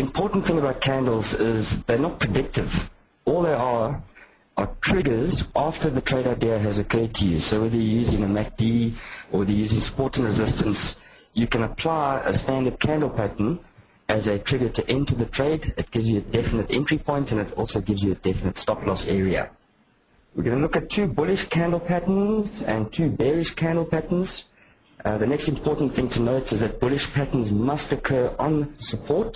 important thing about candles is they're not predictive. All they are triggers after the trade idea has occurred to you. So whether you're using a MACD or whether you're using support and resistance, you can apply a standard candle pattern as a trigger to enter the trade. It gives you a definite entry point, and it also gives you a definite stop loss area. We're going to look at two bullish candle patterns and two bearish candle patterns. The next important thing to note is that bullish patterns must occur on support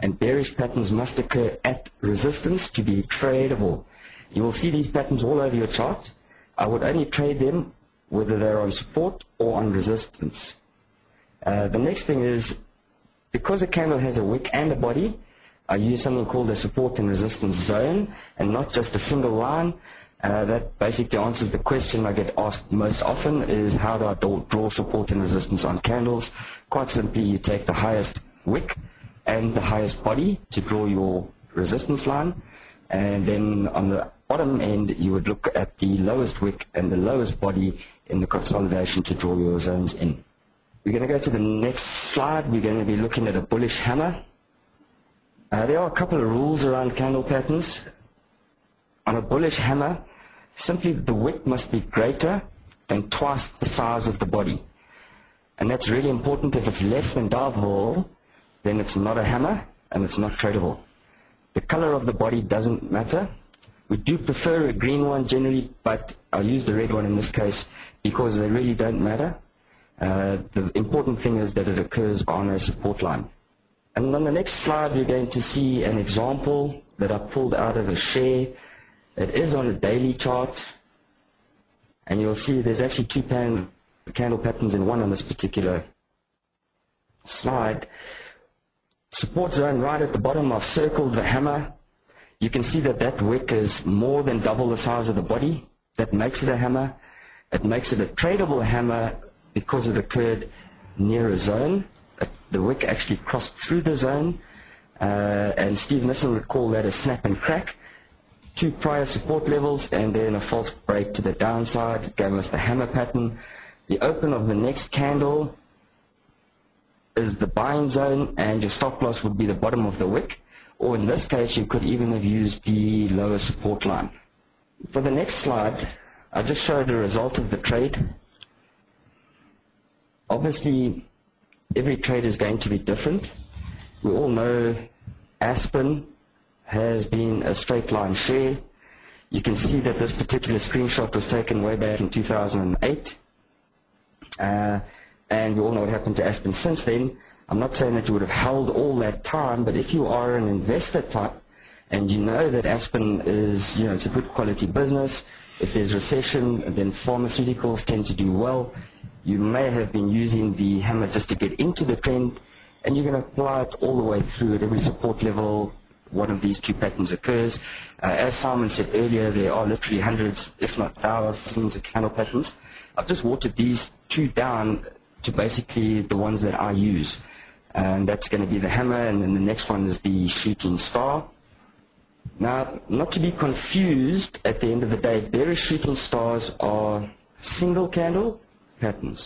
and bearish patterns must occur at resistance to be tradable. You will see these patterns all over your chart. I would only trade them whether they're on support or on resistance. The next thing is, because a candle has a wick and a body, I use something called a support and resistance zone and not just a single line. That basically answers the question I get asked most often is, how do I draw support and resistance on candles? Quite simply, you take the highest wick and the highest body to draw your resistance line, and then on the bottom end you would look at the lowest wick and the lowest body in the consolidation to draw your zones in. We're going to go to the next slide. We're going to be looking at a bullish hammer. There are a couple of rules around candle patterns. On a bullish hammer, simply the wick must be greater than twice the size of the body. And that's really important. If it's less than Darville, then it's not a hammer and it's not tradable. The color of the body doesn't matter. We do prefer a green one generally, but I'll use the red one in this case because they really don't matter. The important thing is that it occurs on a support line. And on the next slide, we're going to see an example that I pulled out of a share. It is on a daily chart, and you'll see there's actually two candle patterns in one on this particular slide. Support zone right at the bottom, I've circled the hammer. You can see that that wick is more than double the size of the body. That makes it a hammer. It makes it a tradable hammer because it occurred near a zone. The wick actually crossed through the zone, and Steve Nissen would call that a snap and crack. Two prior support levels and then a false break to the downside. It gave us the hammer pattern. The open of the next candle is the buying zone, and your stop loss would be the bottom of the wick, or in this case you could even have used the lower support line. For the next slide, I just showed the result of the trade. Obviously every trade is going to be different. We all know Aspen has been a straight line share. You can see that this particular screenshot was taken way back in 2008, and we all know what happened to Aspen since then. I'm not saying that you would have held all that time, but if you are an investor type and you know that Aspen is, it's a good quality business, if there's recession, then pharmaceuticals tend to do well. You may have been using the hammer just to get into the trend, and you're going to apply it all the way through at every support level. One of these two patterns occurs. As Simon said earlier, there are literally hundreds, if not thousands, of candle patterns. I've just watered these two down to basically the ones that I use. And that's going to be the hammer, and then the next one is the shooting star. Now, not to be confused, at the end of the day, bearish shooting stars are single candle patterns.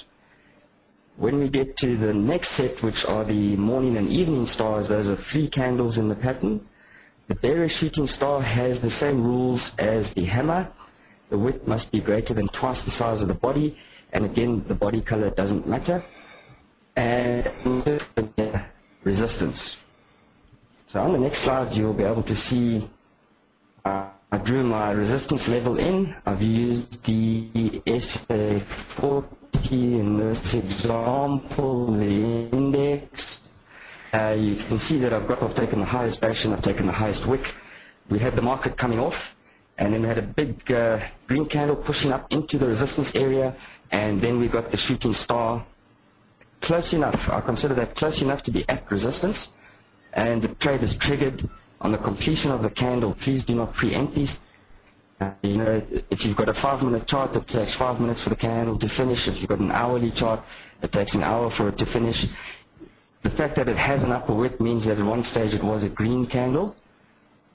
When we get to the next set, which are the morning and evening stars, those are three candles in the pattern. The bearish shooting star has the same rules as the hammer. The width must be greater than twice the size of the body, and again, the body color doesn't matter. And resistance. So on the next slide, you'll be able to see I drew my resistance level in. I've used the SA40 in this example, the index. You can see that I've taken the highest bastion, I've taken the highest wick. We had the market coming off, and then we had a big green candle pushing up into the resistance area, and then we got the shooting star. Close enough, I consider that close enough to be at resistance, and the trade is triggered on the completion of the candle. Please do not preempt these. If you've got a 5-minute chart, it takes 5 minutes for the candle to finish. If you've got an hourly chart, it takes an hour for it to finish. The fact that it has an upper wick means that at one stage it was a green candle.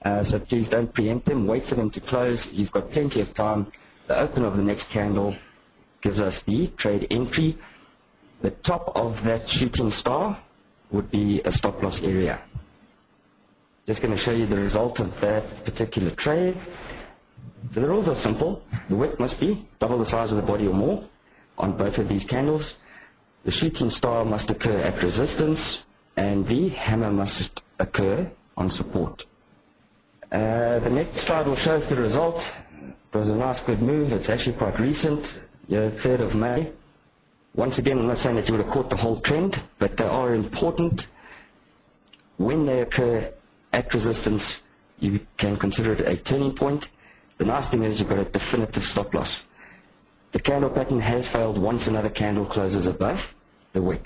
So please don't preempt them. Wait for them to close. You've got plenty of time. The open of the next candle gives us the trade entry. The top of that shooting star would be a stop loss area. Just going to show you the result of that particular trade. So the rules are simple. The wick must be double the size of the body or more on both of these candles. The shooting star must occur at resistance, and the hammer must occur on support. The next slide will show us the result. It was a nice good move. It's actually quite recent, 3rd of May. Once again, I'm not saying that you would have caught the whole trend, but they are important. When they occur at resistance, you can consider it a turning point. The nice thing is you've got a definitive stop loss. The candle pattern has failed once another candle closes above the wick.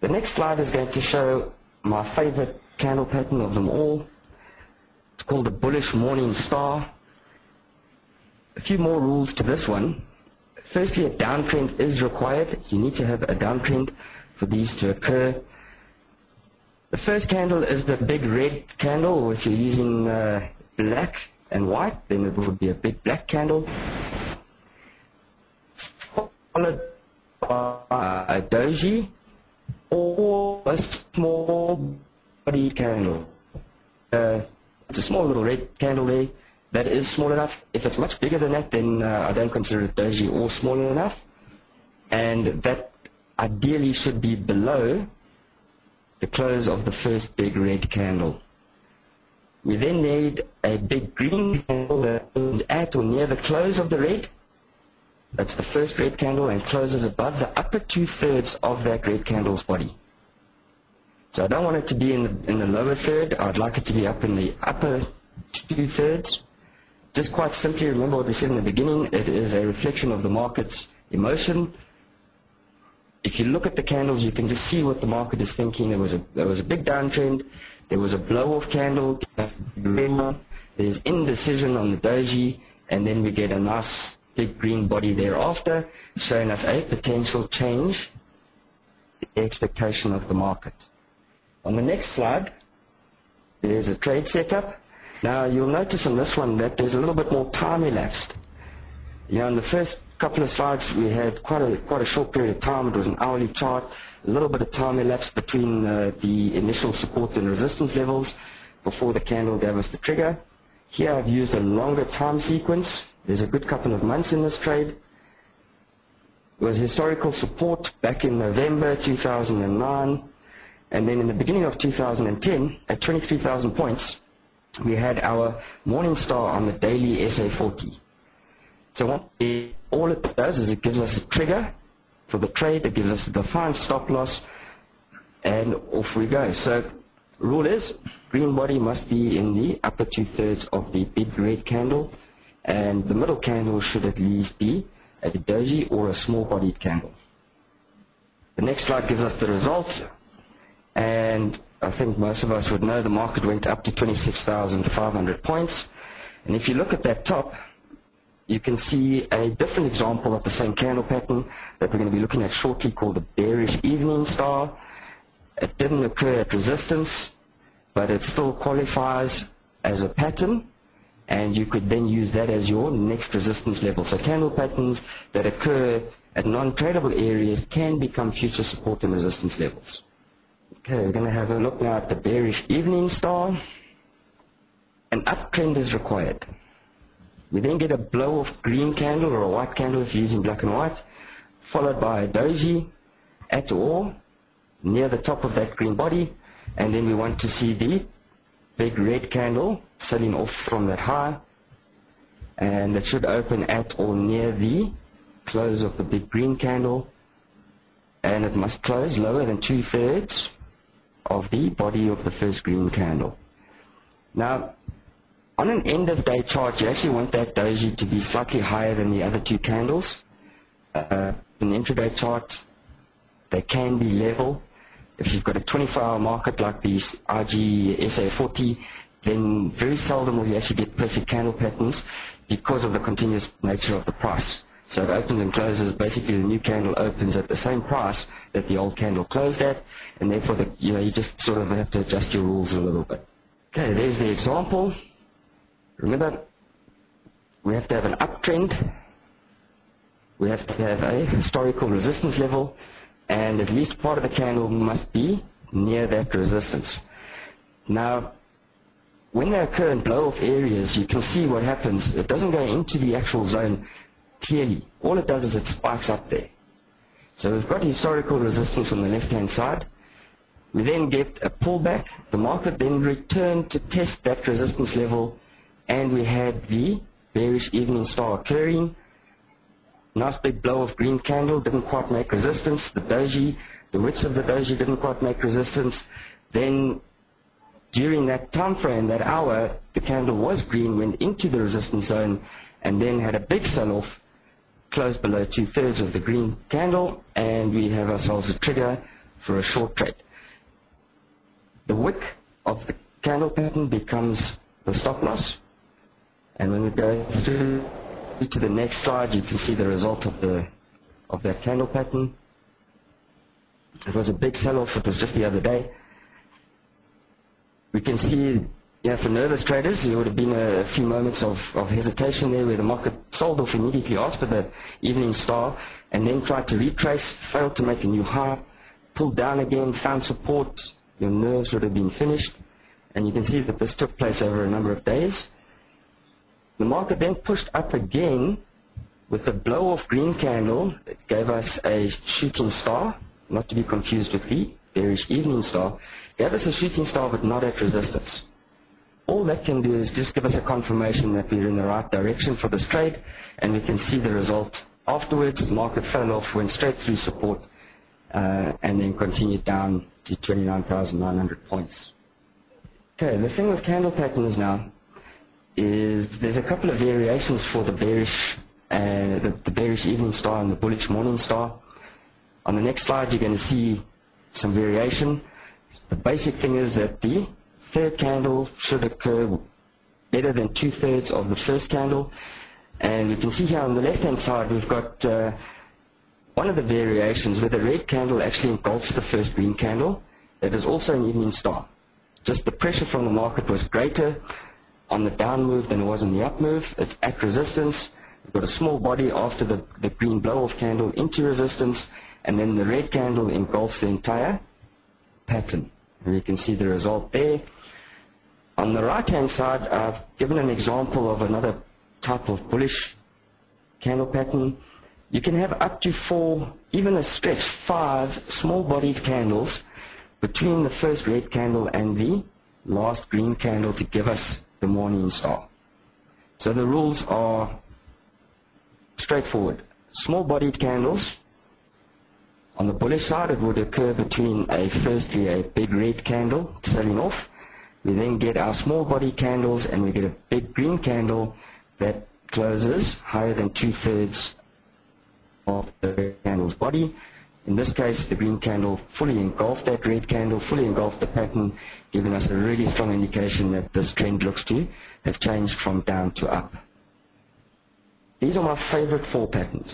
The next slide is going to show my favorite candle pattern of them all. It's called the bullish morning star. A few more rules to this one. Firstly, a downtrend is required. You need to have a downtrend for these to occur. The first candle is the big red candle. If you're using black and white, then it would be a big black candle, followed by a doji or a small body candle. It's a small little red candle there. That is small enough. If it's much bigger than that, then I don't consider it doji or small enough. And that ideally should be below the close of the first big red candle. We then need a big green candle that is at or near the close of the red. That's the first red candle and closes above the upper 2/3 of that red candle's body. So I don't want it to be in the lower third. I'd like it to be up in the upper 2/3. Just quite simply, remember what we said in the beginning, it is a reflection of the market's emotion. If you look at the candles, you can just see what the market is thinking. There was a big downtrend, there was a blow-off candle, there's indecision on the doji, and then we get a nice big green body thereafter, showing us a potential change in the expectation of the market. On the next slide, there's a trade setup. Now you'll notice on this one that there's a little bit more time elapsed. In the first couple of slides we had quite a short period of time. It was an hourly chart. A little bit of time elapsed between the initial support and resistance levels before the candle gave us the trigger. Here I've used a longer time sequence. There's a good couple of months in this trade. It was historical support back in November 2009, and then in the beginning of 2010 at 23,000 points we had our morning star on the daily SA40. So what all it does is it gives us a trigger for the trade, it gives us a defined stop loss, and off we go. So rule is, green body must be in the upper 2/3 of the big red candle, and the middle candle should at least be a doji or a small bodied candle. The next slide gives us the results, and I think most of us would know the market went up to 26,500 points. And if you look at that top, you can see a different example of the same candle pattern that we're going to be looking at shortly, called the bearish evening star. It didn't occur at resistance, but it still qualifies as a pattern, and you could then use that as your next resistance level. So candle patterns that occur at non-tradable areas can become future support and resistance levels. Okay, we're going to have a look now at the bearish evening star. An uptrend is required. We then get a blow-off green candle or a white candle if you're using black and white, followed by a doji at or near the top of that green body, and then we want to see the big red candle selling off from that high, and it should open at or near the close of the big green candle, and it must close lower than 2/3 of the body of the first green candle. Now, on an end of day chart, you actually want that doji to be slightly higher than the other two candles. In the intraday chart, they can be level. If you've got a 24-hour market like the IG SA40, then very seldom will you actually get perfect candle patterns because of the continuous nature of the price. So it opens and closes. Basically, the new candle opens at the same price that the old candle closed at, and therefore you just sort of have to adjust your rules a little bit. Okay, there's the example. Remember, we have to have an uptrend, we have to have a historical resistance level, and at least part of the candle must be near that resistance. Now, when they occur in blow-off areas, you can see what happens. It doesn't go into the actual zone clearly. All it does is it spikes up there. So we've got historical resistance on the left-hand side. We then get a pullback. The market then returned to test that resistance level, and we had the bearish evening star occurring. Nice big blow of green candle, didn't quite make resistance. The doji, the widths of the doji didn't quite make resistance. Then during that time frame, that hour, the candle was green, went into the resistance zone, and then had a big sell-off, closed below 2/3 of the green candle, and we have ourselves a trigger for a short trade. The wick of the candle pattern becomes the stop loss, and when we go through to the next slide, you can see the result of that candle pattern. It was a big sell-off. It was just the other day. We can see, for nervous traders, there would have been a few moments of hesitation there where the market sold off immediately after the evening star and then tried to retrace, failed to make a new high, pulled down again, found support. Your nerves would have been finished, and you can see that this took place over a number of days. The market then pushed up again with a blow-off green candle that gave us a shooting star, not to be confused with the bearish evening star. Gave us a shooting star but not at resistance. All that can do is just give us a confirmation that we're in the right direction for this trade, and we can see the result afterwards. The market fell off, went straight through support, and then continued down to 29,900 points. Okay, the thing with candle patterns now is there's a couple of variations for the bearish evening star and the bullish morning star. On the next slide, you're going to see some variation. The basic thing is that the third candle should occur better than 2/3 of the first candle. And we can see here on the left-hand side, we've got one of the variations where the red candle actually engulfs the first green candle. That is also an evening star. Just the pressure from the market was greater on the down move than it was on the up move. It's at resistance. We've got a small body after the green blow-off candle into resistance, and then the red candle engulfs the entire pattern. And you can see the result there. On the right-hand side, I've given an example of another type of bullish candle pattern. You can have up to 4, even a stretch, 5 small-bodied candles between the first red candle and the last green candle to give us the morning star. So the rules are straightforward. Small-bodied candles, on the bullish side, it would occur between firstly a big red candle selling off. We then get our small body candles, and we get a big green candle that closes higher than 2/3 of the red candle's body. In this case, the green candle fully engulfed that red candle, fully engulfed the pattern, giving us a really strong indication that this trend looks to have changed from down to up. These are my favorite 4 patterns.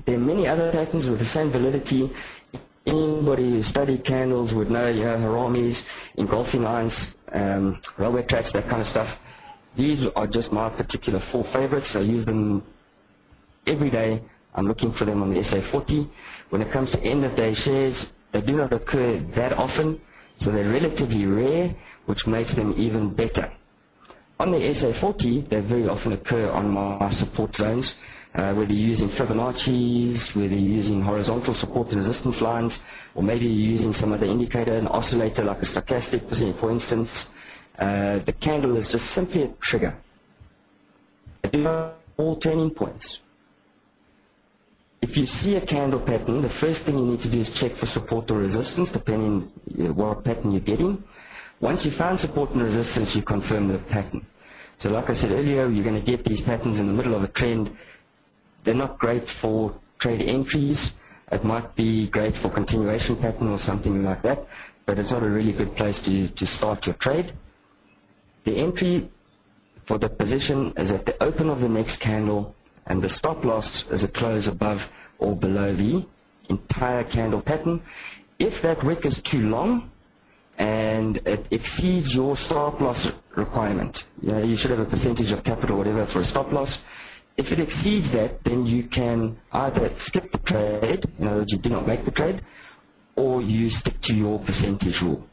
There are many other patterns with the same validity. Anybody who studied candles would know, Haramis, engulfing lines, railway tracks, that kind of stuff. These are just my particular 4 favorites. I use them every day. I'm looking for them on the SA40. When it comes to end-of-day shares, they do not occur that often, so they're relatively rare, which makes them even better. On the SA40, they very often occur on my support zones, whether you're using Fibonacci's, whether you're using horizontal support and resistance lines, or maybe you're using some other indicator, an oscillator like a stochastic, for instance. The candle is just simply a trigger. They do all turning points. If you see a candle pattern, the first thing you need to do is check for support or resistance, depending what pattern you're getting. Once you found support and resistance, you confirm the pattern. So like I said earlier, you're going to get these patterns in the middle of a trend. They're not great for trade entries. It might be great for continuation pattern or something like that, but it's not a really good place to start your trade. The entry for the position is at the open of the next candle, and the stop loss is a close above or below the entire candle pattern. If that wick is too long and it exceeds your stop loss requirement, you should have a percentage of capital or whatever for a stop loss. If it exceeds that, then you can either skip the trade, in other words, you do not make the trade, or you stick to your percentage rule.